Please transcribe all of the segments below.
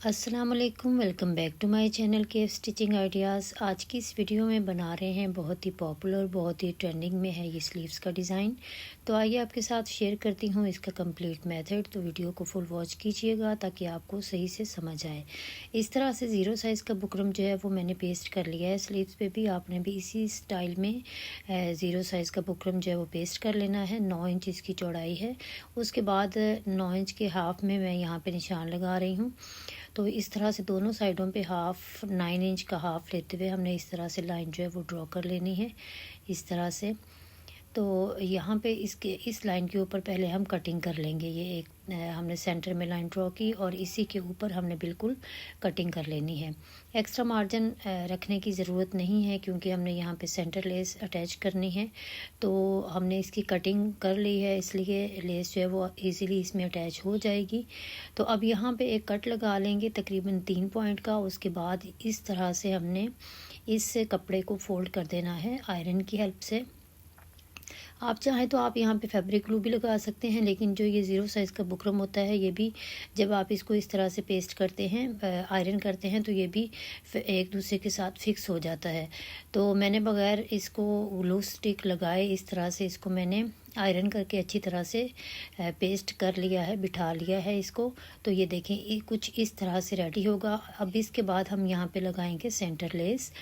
अस्सलाम वालेकुम, welcome back to my channel Kaif stitching ideas. आज की इस वीडियो में बना रहे हैं बहुत ही पॉपुलर, बहुत ही ट्रेंडिंग में है ये स्लीव्स का डिज़ाइन। तो आइए आपके साथ शेयर करती हूँ इसका कंप्लीट मेथड। तो वीडियो को फुल वॉच कीजिएगा ताकि आपको सही से समझ आए। इस तरह से ज़ीरो साइज़ का बुकरम जो है वो मैंने पेस्ट कर लिया है स्लीव्स पे भी। आपने भी इसी स्टाइल में ज़ीरो साइज़ का बुकरम जो है वो पेस्ट कर लेना है। 9 इंच इसकी चौड़ाई है। उसके बाद 9 इंच के हाफ में मैं यहाँ पे निशान लगा रही हूँ। तो इस तरह से दोनों साइडों पे हाफ 9 इंच का हाफ लेते हुए हमने इस तरह से लाइन जो है वो ड्रॉ कर लेनी है इस तरह से। तो यहाँ पे इस लाइन के ऊपर पहले हम कटिंग कर लेंगे। ये एक हमने सेंटर में लाइन ड्रॉ की और इसी के ऊपर हमने बिल्कुल कटिंग कर लेनी है। एक्स्ट्रा मार्जिन रखने की ज़रूरत नहीं है क्योंकि हमने यहाँ पे सेंटर लेस अटैच करनी है। तो हमने इसकी कटिंग कर ली है, इसलिए लेस जो है वो इजीली इसमें अटैच हो जाएगी। तो अब यहाँ पे एक कट लगा लेंगे तकरीबन 3 पॉइंट का। उसके बाद इस तरह से हमने इस कपड़े को फोल्ड कर देना है आयरन की हेल्प से। आप चाहें तो आप यहाँ पे फैब्रिक ग्लू भी लगा सकते हैं, लेकिन जो ये ज़ीरो साइज़ का बुकरम होता है ये भी जब आप इसको इस तरह से पेस्ट करते हैं, आयरन करते हैं, तो ये भी एक दूसरे के साथ फिक्स हो जाता है। तो मैंने बगैर इसको ग्लू स्टिक लगाए इस तरह से इसको मैंने आयरन करके अच्छी तरह से पेस्ट कर लिया है, बिठा लिया है इसको। तो ये देखें कुछ इस तरह से रेडी होगा। अब इसके बाद हम यहाँ पे लगाएंगे सेंटर लेस।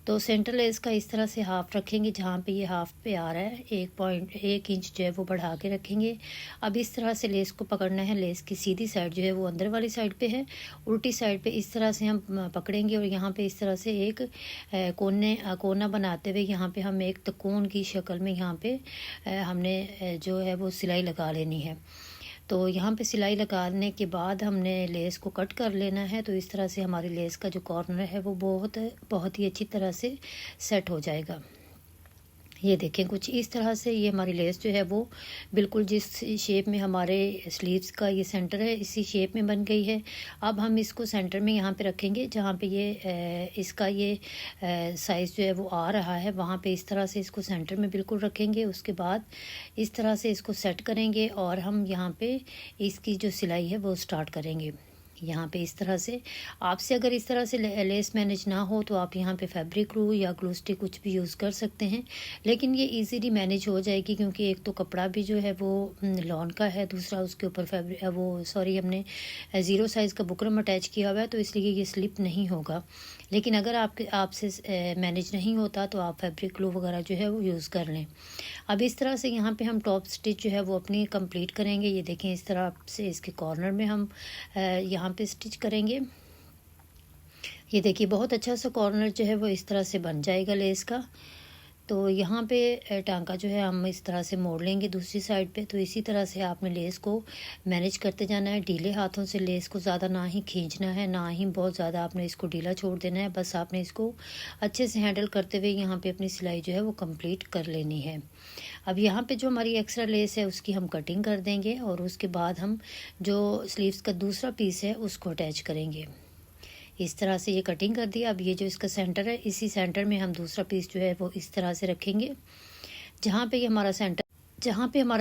तो सेंटर लेस का इस तरह से हाफ रखेंगे, जहाँ पे ये हाफ पे आ रहा है 1 इंच जो है वो बढ़ा के रखेंगे। अब इस तरह से लेस को पकड़ना है। लेस की सीधी साइड जो है वो अंदर वाली साइड पे है, उल्टी साइड पे इस तरह से हम पकड़ेंगे और यहाँ पे इस तरह से एक कोना बनाते हुए यहाँ पे हम एक त्रिकोण की शक्ल में यहाँ पे हमने जो है वो सिलाई लगा लेनी है। तो यहाँ पे सिलाई लगाने के बाद हमने लेस को कट कर लेना है। तो इस तरह से हमारी लेस का जो कॉर्नर है वो बहुत ही अच्छी तरह से सेट हो जाएगा। ये देखें कुछ इस तरह से ये हमारी लेस जो है वो बिल्कुल जिस शेप में हमारे स्लीव्स का ये सेंटर है इसी शेप में बन गई है। अब हम इसको सेंटर में यहाँ पे रखेंगे जहाँ पे ये इसका ये साइज़ जो है वो आ रहा है, वहाँ पे इस तरह से इसको सेंटर में बिल्कुल रखेंगे। उसके बाद इस तरह से इसको सेट करेंगे और हम यहाँ पे इसकी जो सिलाई है वो स्टार्ट करेंगे। यहाँ पे इस तरह से आपसे अगर इस तरह से लेस मैनेज ना हो तो आप यहाँ पे फैब्रिक ग्लू या ग्लू स्टिक कुछ भी यूज़ कर सकते हैं, लेकिन ये इजीली मैनेज हो जाएगी क्योंकि एक तो कपड़ा भी जो है वो लॉन का है, दूसरा उसके ऊपर हमने ज़ीरो साइज़ का बुकरम अटैच किया हुआ है, तो इसलिए ये स्लिप नहीं होगा। लेकिन अगर आपसे मैनेज नहीं होता तो आप फैब्रिक ग्लू वगैरह जो है वो यूज़ कर लें। अब इस तरह से यहाँ पे हम टॉप स्टिच जो है वो अपनी कंप्लीट करेंगे। ये देखें इस तरह से इसके कॉर्नर में हम यहाँ पे स्टिच करेंगे। ये देखिए बहुत अच्छा सा कॉर्नर जो है वो इस तरह से बन जाएगा लेस का। तो यहाँ पे टांका जो है हम इस तरह से मोड़ लेंगे दूसरी साइड पे। तो इसी तरह से आपने लेस को मैनेज करते जाना है। ढीले हाथों से लेस को ज़्यादा ना ही खींचना है, ना ही बहुत ज़्यादा आपने इसको ढीला छोड़ देना है। बस आपने इसको अच्छे से हैंडल करते हुए यहाँ पे अपनी सिलाई जो है वो कंप्लीट कर लेनी है। अब यहाँ पे जो हमारी एक्स्ट्रा लेस है उसकी हम कटिंग कर देंगे और उसके बाद हम जो स्लीव्स का दूसरा पीस है उसको अटैच करेंगे। इस तरह से ये कटिंग कर दिया। अब ये जो इसका सेंटर है इसी सेंटर में हम दूसरा पीस जो है वो इस तरह से रखेंगे। जहाँ पे हमारा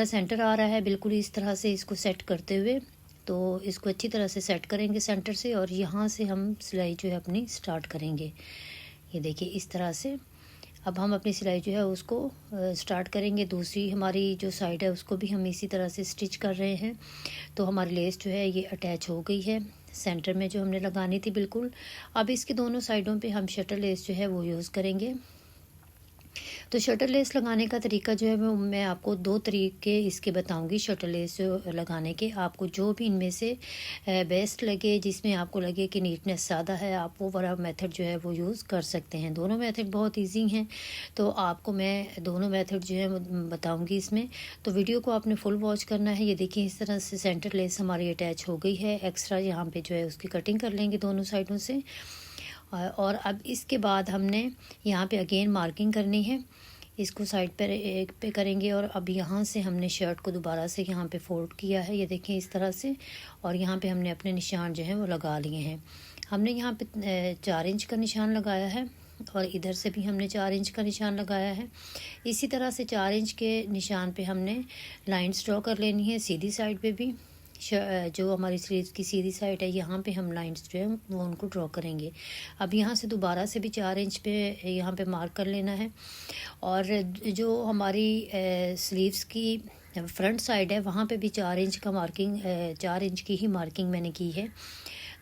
सेंटर आ रहा है बिल्कुल इस तरह से इसको सेट करते हुए, तो इसको अच्छी तरह से सेट करेंगे सेंटर से और यहाँ से हम सिलाई जो है अपनी स्टार्ट करेंगे। ये देखिए इस तरह से अब हम अपनी सिलाई जो है उसको स्टार्ट करेंगे। दूसरी हमारी जो साइड है उसको भी हम इसी तरह से स्टिच कर रहे हैं। तो हमारी लेस जो है ये अटैच हो गई है सेंटर में जो हमने लगानी थी बिल्कुल। अब इसके दोनों साइडों पे हम शटर लेस जो है वो यूज़ करेंगे। तो शटर लेस लगाने का तरीका जो है वो मैं आपको 2 तरीके इसके बताऊंगी शटर लेस जो लगाने के। आपको जो भी इनमें से बेस्ट लगे, जिसमें आपको लगे कि नीटनेस ज़्यादा है, आप वो वाला मेथड जो है वो यूज़ कर सकते हैं। दोनों मेथड बहुत इजी हैं, तो आपको मैं दोनों मेथड जो है बताऊँगी इसमें। तो वीडियो को आपने फुल वॉच करना है। ये देखिए इस तरह से सेंटर लेस हमारी अटैच हो गई है। एक्स्ट्रा यहाँ पर जो है उसकी कटिंग कर लेंगे दोनों साइडों से। और अब इसके बाद हमने यहाँ पे अगेन मार्किंग करनी है। इसको साइड पर एक पे करेंगे और अब यहाँ से हमने शर्ट को दोबारा से यहाँ पे फोल्ड किया है। ये देखें इस तरह से, और यहाँ पे हमने अपने निशान जो हैं वो लगा लिए हैं। हमने यहाँ पे 4 इंच का निशान लगाया है और इधर से भी हमने 4 इंच का निशान लगाया है। इसी तरह से 4 इंच के निशान पे हमने लाइंस ड्रॉ कर लेनी है सीधी साइड पे भी। जो हमारी स्लीव्स की सीधी साइड है यहाँ पे हम लाइंस जो है वो उनको ड्रॉ करेंगे। अब यहाँ से दोबारा से भी 4 इंच पे यहाँ पे मार्क कर लेना है। और जो हमारी स्लीव्स की फ्रंट साइड है वहाँ पे भी 4 इंच का मार्किंग 4 इंच की ही मार्किंग मैंने की है।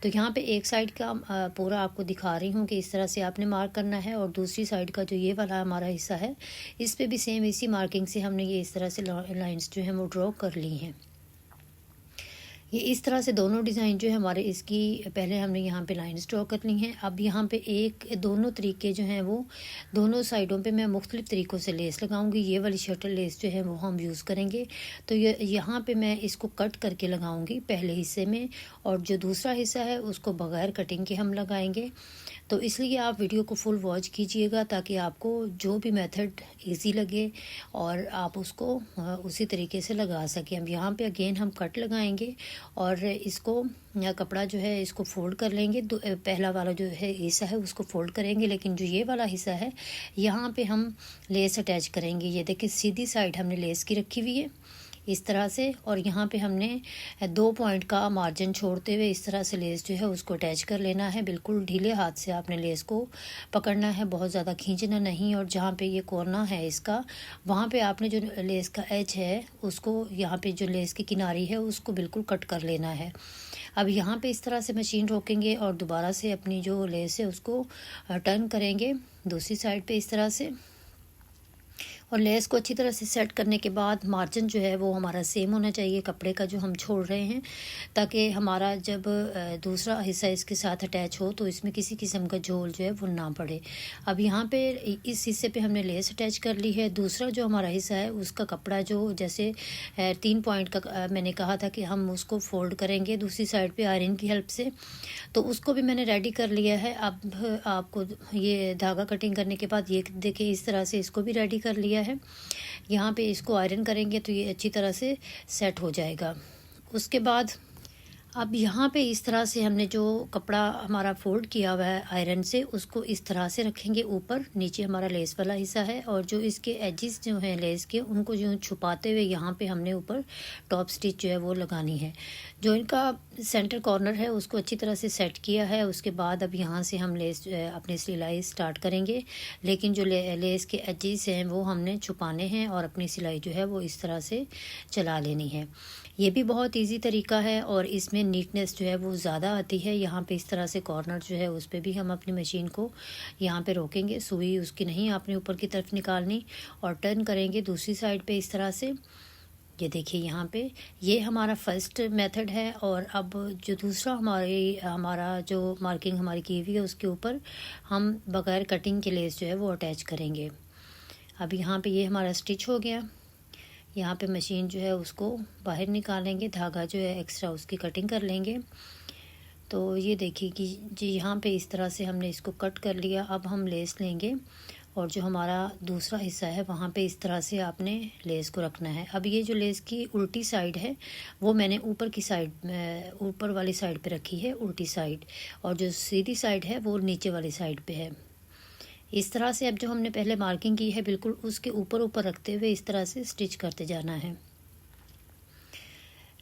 तो यहाँ पे एक साइड का पूरा आपको दिखा रही हूँ कि इस तरह से आपने मार्क करना है, और दूसरी साइड का जो ये वाला हमारा हिस्सा है इस पे भी सेम इसी मार्किंग से हमने ये इस तरह से लाइंस जो हैं वो ड्रॉ कर ली हैं। ये इस तरह से दोनों डिज़ाइन जो है हमारे इसकी पहले हमने यहाँ पे लाइंस ड्रॉ कर ली हैं। अब यहाँ पे दोनों तरीके जो हैं वो दोनों साइडों पे मैं मुख्तलिफ तरीक़ों से लेस लगाऊंगी। ये वाली शटल लेस जो है वो हम यूज़ करेंगे। तो ये यहाँ पे मैं इसको कट करके लगाऊंगी पहले हिस्से में, और जो दूसरा हिस्सा है उसको बग़ैर कटिंग के हम लगाएंगे। तो इसलिए आप वीडियो को फुल वॉच कीजिएगा ताकि आपको जो भी मेथड इजी लगे और आप उसको उसी तरीके से लगा सकें। अब यहाँ पे अगेन हम कट लगाएंगे और इसको कपड़ा जो है इसको फोल्ड कर लेंगे। पहला वाला जो है हिस्सा है उसको फोल्ड करेंगे, लेकिन जो ये वाला हिस्सा है यहाँ पे हम लेस अटैच करेंगे। ये देखिए सीधी साइड हमने लेस की रखी हुई है इस तरह से, और यहाँ पे हमने 2 पॉइंट का मार्जिन छोड़ते हुए इस तरह से लेस जो है उसको अटैच कर लेना है। बिल्कुल ढीले हाथ से आपने लेस को पकड़ना है, बहुत ज़्यादा खींचना नहीं। और जहाँ पे ये कोना है इसका वहाँ पे आपने जो लेस का एज है उसको, यहाँ पे जो लेस की किनारी है उसको बिल्कुल कट कर लेना है। अब यहाँ पे इस तरह से मशीन रोकेंगे और दोबारा से अपनी जो लेस है उसको टर्न करेंगे दूसरी साइड पे इस तरह से, और लेस को अच्छी तरह से सेट करने के बाद मार्जिन जो है वो हमारा सेम होना चाहिए कपड़े का जो हम छोड़ रहे हैं, ताकि हमारा जब दूसरा हिस्सा इसके साथ अटैच हो तो इसमें किसी किस्म का झोल जो है वो ना पड़े। अब यहाँ पे इस हिस्से पे हमने लेस अटैच कर ली है। दूसरा जो हमारा हिस्सा है उसका कपड़ा जो जैसे 3 पॉइंट का मैंने कहा था कि हम उसको फोल्ड करेंगे दूसरी साइड पर आयरन की हेल्प से, तो उसको भी मैंने रेडी कर लिया है। अब आपको ये धागा कटिंग करने के बाद ये देखिए इस तरह से इसको भी रेडी कर लिया है। यहाँ पे इसको आयरन करेंगे तो ये अच्छी तरह से सेट हो जाएगा। उसके बाद अब यहाँ पे इस तरह से हमने जो कपड़ा हमारा फोल्ड किया हुआ है आयरन से उसको इस तरह से रखेंगे। ऊपर नीचे हमारा लेस वाला हिस्सा है, और जो इसके एजेस जो हैं लेस के उनको जो छुपाते हुए यहाँ पे हमने ऊपर टॉप स्टिच जो है वो लगानी है। जो इनका सेंटर कॉर्नर है उसको अच्छी तरह से सेट किया है। उसके बाद अब यहाँ से हम लेस अपनी सिलाई स्टार्ट करेंगे, लेकिन जो लेस के एजेस हैं वो हमने छुपाने हैं और अपनी सिलाई जो है वो इस तरह से चला लेनी है। ये भी बहुत इजी तरीका है और इसमें नीटनेस जो है वो ज़्यादा आती है। यहाँ पे इस तरह से कॉर्नर जो है उस पर भी हम अपनी मशीन को यहाँ पे रोकेंगे। सुई उसकी नहीं आपने ऊपर की तरफ निकालनी, और टर्न करेंगे दूसरी साइड पे इस तरह से। ये देखिए यहाँ पे ये हमारा फर्स्ट मेथड है, और अब जो दूसरा हमारा जो मार्किंग हमारी की हुई है उसके ऊपर हम बगैर कटिंग के लेस जो है वो अटैच करेंगे। अब यहाँ पे ये हमारा स्टिच हो गया। यहाँ पे मशीन जो है उसको बाहर निकालेंगे, धागा जो है एक्स्ट्रा उसकी कटिंग कर लेंगे। तो ये देखिए कि जी यहाँ पे इस तरह से हमने इसको कट कर लिया। अब हम लेस लेंगे और जो हमारा दूसरा हिस्सा है वहाँ पे इस तरह से आपने लेस को रखना है। अब ये जो लेस की उल्टी साइड है वो मैंने ऊपर की साइड ऊपर वाली साइड पे रखी है उल्टी साइड, और जो सीधी साइड है वो नीचे वाली साइड पे है। इस तरह से अब जो हमने पहले मार्किंग की है बिल्कुल उसके ऊपर ऊपर रखते हुए इस तरह से स्टिच करते जाना है।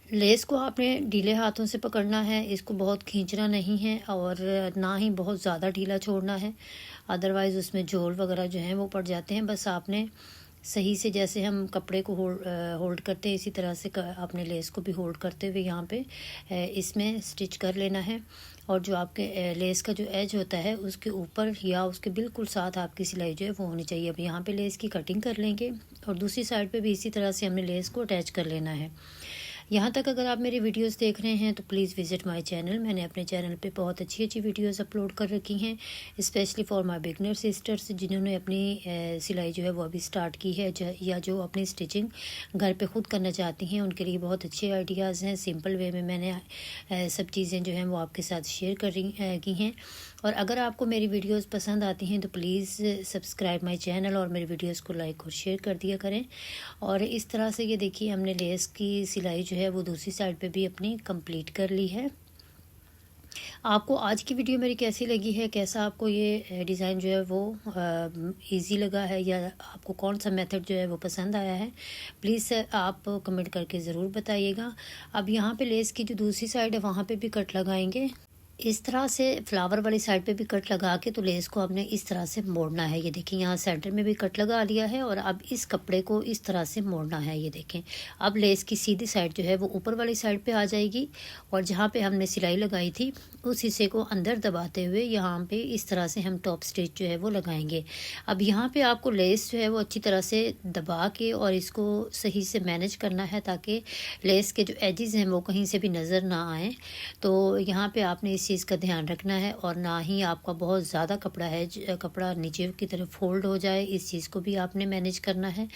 लेस को आपने ढीले हाथों से पकड़ना है, इसको बहुत खींचना नहीं है और ना ही बहुत ज़्यादा ढीला छोड़ना है, अदरवाइज़ उसमें झोल वगैरह जो हैं वो पड़ जाते हैं। बस आपने सही से जैसे हम कपड़े को होल्ड करते हैं इसी तरह से आपने लेस को भी होल्ड करते हुए यहाँ पे इसमें स्टिच कर लेना है। और जो आपके लेस का जो एज होता है उसके ऊपर या उसके बिल्कुल साथ आपकी सिलाई जो है वो होनी चाहिए। अब यहाँ पे लेस की कटिंग कर लेंगे और दूसरी साइड पे भी इसी तरह से हमने लेस को अटैच कर लेना है। यहाँ तक अगर आप मेरी वीडियोस देख रहे हैं तो प्लीज़ विजिट माय चैनल। मैंने अपने चैनल पे बहुत अच्छी अच्छी वीडियोस अपलोड कर रखी हैं, specially for my beginner sisters जिन्होंने अपनी सिलाई जो है वो अभी स्टार्ट की है या जो अपनी स्टिचिंग घर पे ख़ुद करना चाहती हैं उनके लिए बहुत अच्छे आइडियाज़ हैं। सिंपल वे में मैंने सब चीज़ें जो हैं वो आपके साथ शेयर की हैं। और अगर आपको मेरी वीडियोस पसंद आती हैं तो प्लीज़ सब्सक्राइब माय चैनल और मेरी वीडियोस को लाइक और शेयर कर दिया करें। और इस तरह से ये देखिए हमने लेस की सिलाई जो है वो दूसरी साइड पे भी अपनी कंप्लीट कर ली है। आपको आज की वीडियो मेरी कैसी लगी है, कैसा आपको ये डिज़ाइन जो है वो इजी लगा है, या आपको कौन सा मेथड जो है वो पसंद आया है, प्लीज़ आप कमेंट करके ज़रूर बताइएगा। अब यहाँ पे लेस की जो दूसरी साइड है वहाँ पे भी कट लगाएंगे। इस तरह से फ्लावर वाली साइड पे भी कट लगा के तो लेस को आपने इस तरह से मोड़ना है। ये देखिए यहाँ सेंटर में भी कट लगा लिया है और अब इस कपड़े को इस तरह से मोड़ना है। ये देखें, अब लेस की सीधी साइड जो है वो ऊपर वाली साइड पे आ जाएगी और जहाँ पे हमने सिलाई लगाई थी उस हिस्से को अंदर दबाते हुए यहाँ पे इस तरह से हम टॉप स्टिच जो है वो लगाएंगे। अब यहाँ पे आपको लेस जो है वो अच्छी तरह से दबा के और इसको सही से मैनेज करना है ताकि लेस के जो एजेस हैं वो कहीं से भी नज़र ना आए। तो यहाँ पे आपने इस चीज़ का ध्यान रखना है और ना ही आपका बहुत ज़्यादा कपड़ा है, कपड़ा नीचे की तरफ फोल्ड हो जाए, इस चीज़ को भी आपने मैनेज करना है।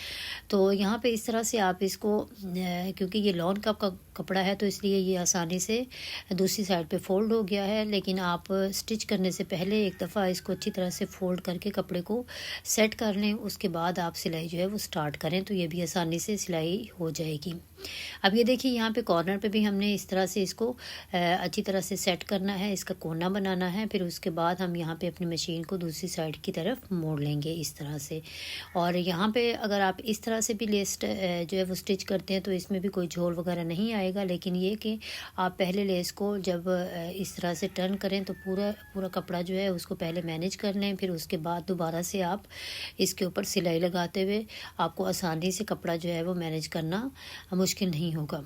तो यहाँ पे इस तरह से आप इसको क्योंकि ये लॉन का कपड़ा है तो इसलिए ये आसानी से दूसरी साइड पे फोल्ड हो गया है, लेकिन आप स्टिच करने से पहले एक दफ़ा इसको अच्छी तरह से फोल्ड करके कपड़े को सेट कर लें, उसके बाद आप सिलाई जो है वो स्टार्ट करें तो ये भी आसानी से सिलाई हो जाएगी। अब ये देखिए यहाँ पे कॉर्नर पे भी हमने इस तरह से इसको अच्छी तरह से सेट करना है, इसका कोना बनाना है। फिर उसके बाद हम यहाँ पे अपनी मशीन को दूसरी साइड की तरफ मोड़ लेंगे इस तरह से। और यहाँ पे अगर आप इस तरह से भी लेस जो है वो स्टिच करते हैं तो इसमें भी कोई झोल वगैरह नहीं आएगा, लेकिन ये कि आप पहले लेस को जब इस तरह से टर्न करें तो पूरा पूरा कपड़ा जो है उसको पहले मैनेज कर लें, फिर उसके बाद दोबारा से आप इसके ऊपर सिलाई लगाते हुए आपको आसानी से कपड़ा जो है वो मैनेज करना मुश्किल नहीं होगा।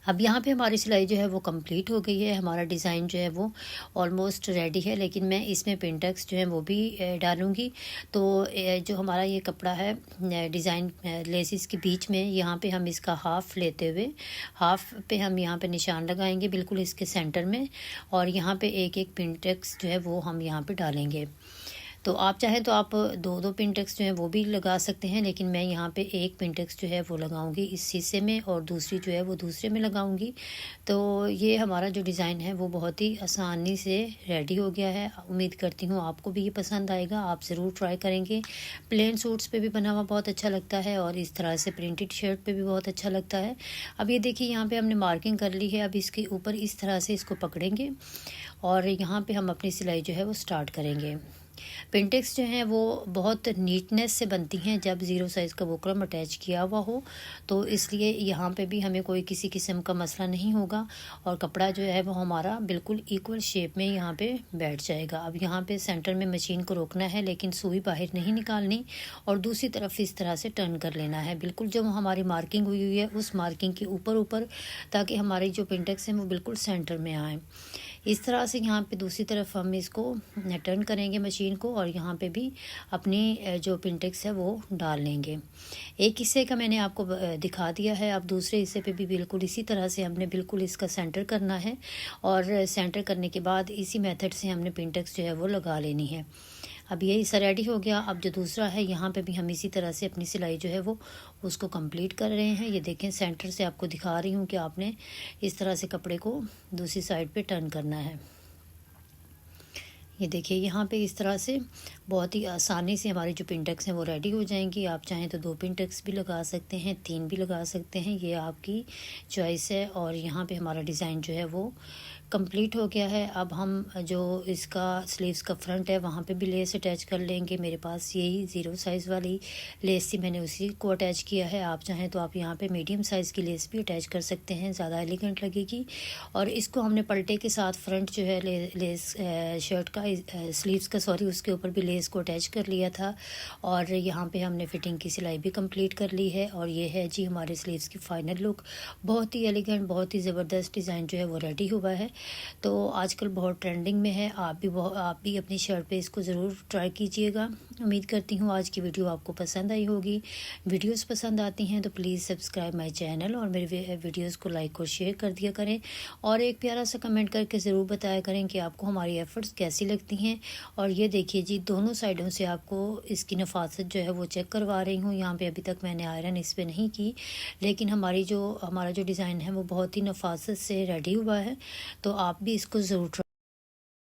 अब यहाँ पे हमारी सिलाई जो है वो कंप्लीट हो गई है, हमारा डिज़ाइन जो है वो ऑलमोस्ट रेडी है, लेकिन मैं इसमें पिनटेक्स जो है वो भी डालूँगी। तो जो हमारा ये कपड़ा है डिज़ाइन लेसिस के बीच में, यहाँ पे हम इसका हाफ़ लेते हुए हाफ़ पे हम यहाँ पे निशान लगाएंगे बिल्कुल इसके सेंटर में, और यहाँ पे एक एक पिनटेक्स जो है वो हम यहाँ पे डालेंगे। तो आप चाहें तो आप दो दो पिनटेक्स जो हैं वो भी लगा सकते हैं, लेकिन मैं यहाँ पे एक पिनटेक्स जो है वो लगाऊंगी इस हिस्से में और दूसरी जो है वो दूसरे में लगाऊंगी। तो ये हमारा जो डिज़ाइन है वो बहुत ही आसानी से रेडी हो गया है। उम्मीद करती हूँ आपको भी ये पसंद आएगा, आप ज़रूर ट्राई करेंगे। प्लेन सूट्स पे भी बना हुआ बहुत अच्छा लगता है और इस तरह से प्रिंटेड शर्ट पे भी बहुत अच्छा लगता है। अब ये देखिए यहाँ पे हमने मार्किंग कर ली है, अब इसके ऊपर इस तरह से इसको पकड़ेंगे और यहाँ पे हम अपनी सिलाई जो है वो स्टार्ट करेंगे। पिनटेक्स जो हैं वो बहुत नीटनेस से बनती हैं जब ज़ीरो साइज़ का बुकरम अटैच किया हुआ हो, तो इसलिए यहाँ पे भी हमें कोई किसी किस्म का मसला नहीं होगा और कपड़ा जो है वो हमारा बिल्कुल इक्वल शेप में यहाँ पे बैठ जाएगा। अब यहाँ पे सेंटर में मशीन को रोकना है, लेकिन सुई बाहर नहीं निकालनी और दूसरी तरफ इस तरह से टर्न कर लेना है, बिल्कुल जो हमारी मार्किंग हुई हुई है उस मार्किंग के ऊपर ऊपर, ताकि हमारी जो पिनटेक्स हैं वो बिल्कुल सेंटर में आए। इस तरह से यहाँ पे दूसरी तरफ हम इसको टर्न करेंगे मशीन को और यहाँ पे भी अपनी जो पिनटेक्स है वो डाल लेंगे। एक हिस्से का मैंने आपको दिखा दिया है, अब दूसरे हिस्से पे भी बिल्कुल इसी तरह से हमने बिल्कुल इसका सेंटर करना है और सेंटर करने के बाद इसी मेथड से हमने पिनटेक्स जो है वो लगा लेनी है। अब ये हिस्सा रेडी हो गया। अब जो दूसरा है यहाँ पे भी हम इसी तरह से अपनी सिलाई जो है वो उसको कंप्लीट कर रहे हैं। ये देखें, सेंटर से आपको दिखा रही हूँ कि आपने इस तरह से कपड़े को दूसरी साइड पे टर्न करना है। ये देखिए यहाँ पे इस तरह से बहुत ही आसानी से हमारी जो पिनटेक्स हैं वो रेडी हो जाएंगी। आप चाहें तो दो पिनटेक्स भी लगा सकते हैं, तीन भी लगा सकते हैं, ये आपकी चॉइस है। और यहाँ पे हमारा डिज़ाइन जो है वो कंप्लीट हो गया है। अब हम जो इसका स्लीव्स का फ्रंट है वहाँ पे भी लेस अटैच कर लेंगे। मेरे पास यही ज़ीरो साइज़ वाली लेस थी, मैंने उसी को अटैच किया है। आप चाहें तो आप यहाँ पे मीडियम साइज़ की लेस भी अटैच कर सकते हैं, ज़्यादा एलिगेंट लगेगी। और इसको हमने पलटे के साथ फ्रंट जो है लेस शर्ट का स्लीव्स का उसके ऊपर भी लेस को अटैच कर लिया था और यहाँ पे हमने फिटिंग की सिलाई भी कंप्लीट कर ली है। और ये है जी हमारे स्लीव्स की फाइनल लुक। बहुत ही एलिगेंट, बहुत ही ज़बरदस्त डिज़ाइन जो है वो रेडी हुआ है। तो आजकल बहुत ट्रेंडिंग में है, आप भी अपनी शर्ट पे इसको ज़रूर ट्राई कीजिएगा। उम्मीद करती हूँ आज की वीडियो आपको पसंद आई होगी। वीडियोस पसंद आती हैं तो प्लीज़ सब्सक्राइब माय चैनल और मेरे वीडियोस को लाइक और शेयर कर दिया करें और एक प्यारा सा कमेंट करके ज़रूर बताया करें कि आपको हमारी एफ़र्ट्स कैसी लगती हैं। और ये देखिए जी, दोनों साइडों से आपको इसकी नफासत जो है वो चेक करवा रही हूँ। यहाँ पे अभी तक मैंने आयरन इस पर नहीं की, लेकिन हमारा जो डिज़ाइन है वो बहुत ही नफासत से रेडी हुआ है। तो आप भी इसको ज़रूर